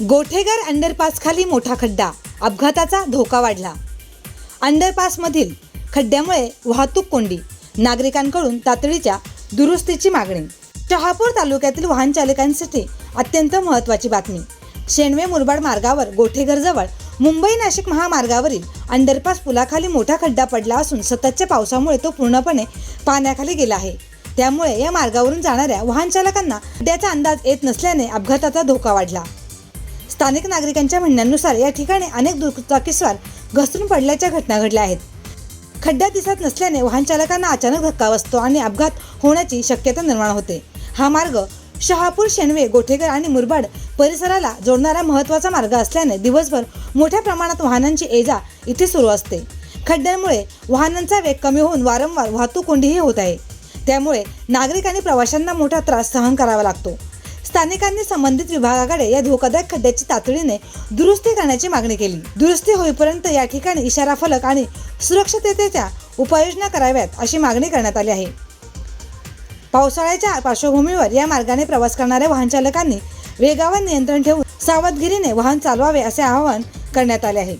गोठेघर underpass खाली मोठा खड्डा, अपघाताचा धोका वाढला। अंडरपासमधील खड्ड्यामुळे वाहतूक कोंडी, नागरिकांकडून तातडीच्या दुरुस्तीची मागणी। शहापूर तालुक्यातील वाहन चालकांसाठी अत्यंत महत्त्वाची बातमी। शेणवे मुरबाड मार्गावर गोठेघरजवळ मुंबई नाशिक महामार्गावरील अंडरपास पुलाखाली मोठा खड्डा पडला असून सततच्या पावसामुळे तो पूर्णपणे पाण्याखाली गेला आहे। त्यामुळे या मार्गावरून जाणाऱ्या वाहन चालकांना खड्ड्याचा अंदाज येत नसल्याने अपघाताचा धोका वाढला। स्थानिक नागरिकांच्या म्हणण्यानुसार या ठिकाणी अनेक दुचाकीस्वार घसरून पडल्याच्या घटना घडल्या आहेत। खड्डा दिसत नसल्याने वाहन चालकांना अचानक धक्का बसतो आणि अपघात होण्याची शक्यता निर्माण होते। हा मार्ग शहापूर, शेणवे, गोठेघर आणि मुरबाड परिसराला जोडणारा महत्त्वाचा मार्ग असल्याने दिवसभर मोठ्या प्रमाणात वाहनांची ये-जा इथे सुरू असते। खड्ड्यांमुळे वाहनांचा वेग कमी होऊन वारंवार वाहतूक कोंडीही होत आहे। त्यामुळे नागरिक आणि प्रवाशांना मोठा त्रास सहन करावा लागतो। स्थानिकांनी संबंधित विभागाकडे या धोकादायक खड्ड्याची तातडीने दुरुस्ती करण्याची मागणी केली। दुरुस्ती होईपर्यंत या ठिकाणी इशारा फलक आणि सुरक्षिततेच्या उपाययोजना कराव्यात अशी मागणी करण्यात आली आहे। पावसाळ्याच्या पार्श्वभूमीवर या मार्गाने प्रवास करणाऱ्या वाहन चालकांनी वेगावर नियंत्रण ठेवून सावधगिरीने वाहन चालवावे असे आवाहन करण्यात आले आहे।